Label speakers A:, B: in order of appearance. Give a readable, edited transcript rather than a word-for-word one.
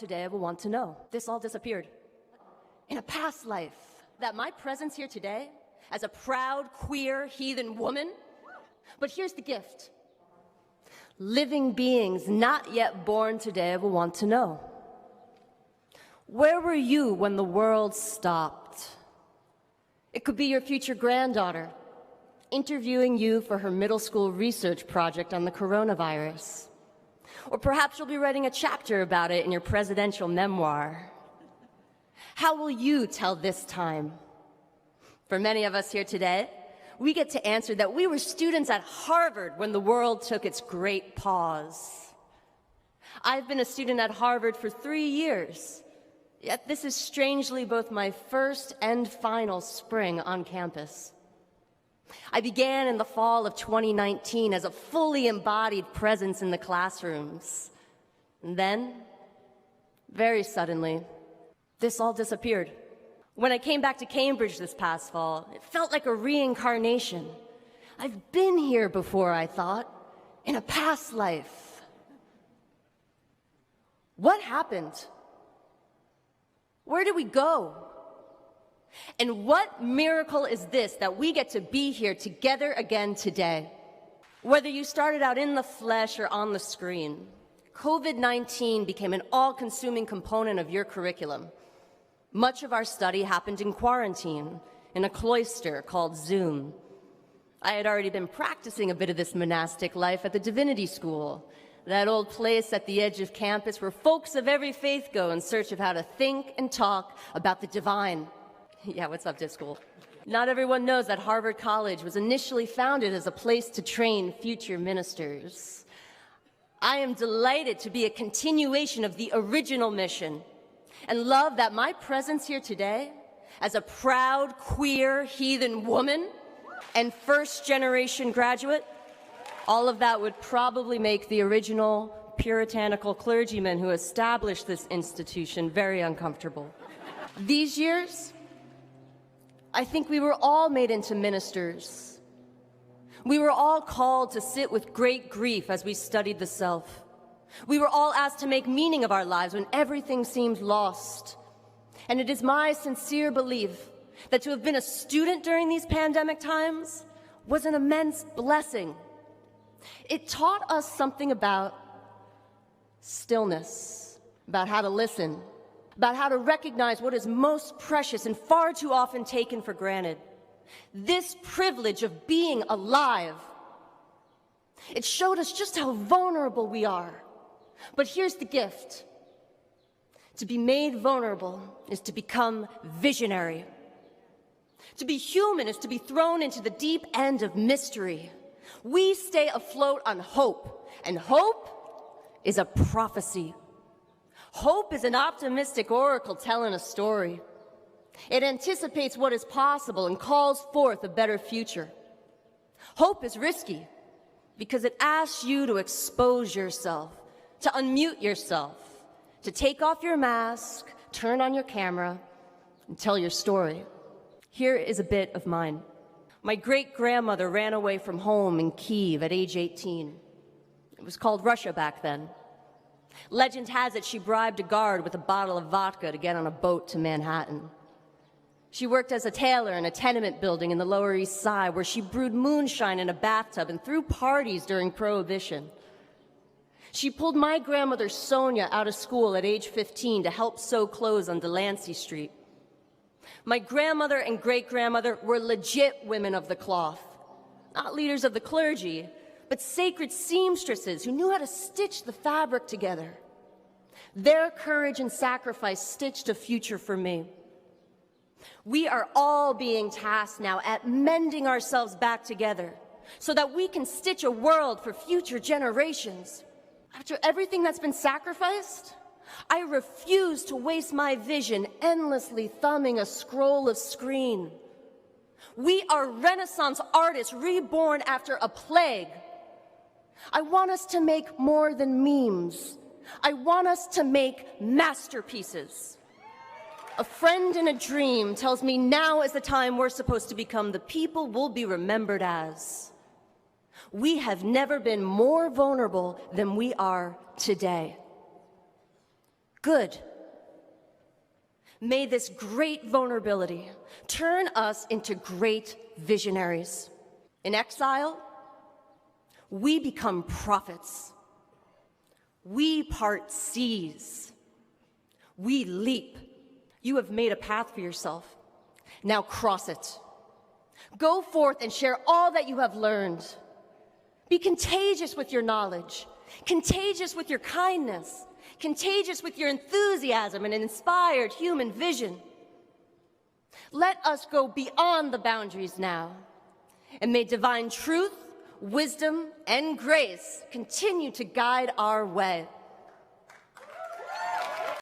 A: Today I will want to know. This all disappeared. In a past life, that my presence here today as a proud, queer, heathen woman, but here's the gift. Living beings not yet born today will want to know. Where were you when the world stopped? It could be your future granddaughter interviewing you for her middle school research project on the coronavirus. Or perhaps you'll be writing a chapter about it in your presidential memoir. How will you tell this time? For many of us here today, we get to answer that we were students at Harvard when the world took its great pause. I've been a student at Harvard for 3 years, yet this is strangely both my first and final spring on campus. I began in the fall of 2019 as a fully embodied presence in the classrooms. And then, very suddenly, this all disappeared. When I came back to Cambridge this past fall, it felt like a reincarnation. I've been here before, I thought, in a past life. What happened? Where did we go? And what miracle is this that we get to be here together again today? Whether you started out in the flesh or on the screen, COVID-19 became an all-consuming component of your curriculum. Much of our study happened in quarantine, in a cloister called Zoom. I had already been practicing a bit of this monastic life at the Divinity School, that old place at the edge of campus where folks of every faith go in search of how to think and talk about the divine. Yeah, what's up, Div School? Not everyone knows that Harvard College was initially founded as a place to train future ministers. I am delighted to be a continuation of the original mission and love that my presence here today as a proud, queer, heathen woman and first-generation graduate, all of that would probably make the original puritanical clergymen who established this institution very uncomfortable. These years, I think we were all made into ministers. We were all called to sit with great grief as we studied the self. We were all asked to make meaning of our lives when everything seemed lost. And it is my sincere belief that to have been a student during these pandemic times was an immense blessing. It taught us something about stillness, about how to listen, about how to recognize what is most precious and far too often taken for granted. This privilege of being alive. It showed us just how vulnerable we are. But here's the gift. To be made vulnerable is to become visionary. To be human is to be thrown into the deep end of mystery. We stay afloat on hope, and hope is a prophecy. Hope is an optimistic oracle telling a story. It anticipates what is possible and calls forth a better future. Hope is risky because it asks you to expose yourself, to unmute yourself, to take off your mask, turn on your camera, and tell your story. Here is a bit of mine. My great-grandmother ran away from home in Kyiv at age 18. It was called Russia back then. Legend has it she bribed a guard with a bottle of vodka to get on a boat to Manhattan. She worked as a tailor in a tenement building in the Lower East Side where she brewed moonshine in a bathtub and threw parties during Prohibition. She pulled my grandmother Sonia out of school at age 15 to help sew clothes on Delancey Street. My grandmother and great-grandmother were legit women of the cloth, not leaders of the clergy, but sacred seamstresses who knew how to stitch the fabric together. Their courage and sacrifice stitched a future for me. We are all being tasked now at mending ourselves back together so that we can stitch a world for future generations. After everything that's been sacrificed, I refuse to waste my vision endlessly thumbing a scroll of screen. We are Renaissance artists reborn after a plague. I want us to make more than memes. I want us to make masterpieces. A friend in a dream tells me now is the time we're supposed to become the people we'll be remembered as. We have never been more vulnerable than we are today. Good. May this great vulnerability turn us into great visionaries. In exile, we become prophets. We part seas. We leap. You have made a path for yourself. Now cross it. Go forth and share all that you have learned. Be contagious with your knowledge, contagious with your kindness, contagious with your enthusiasm and inspired human vision. Let us go beyond the boundaries now, and may divine truth, wisdom, and grace continue to guide our way.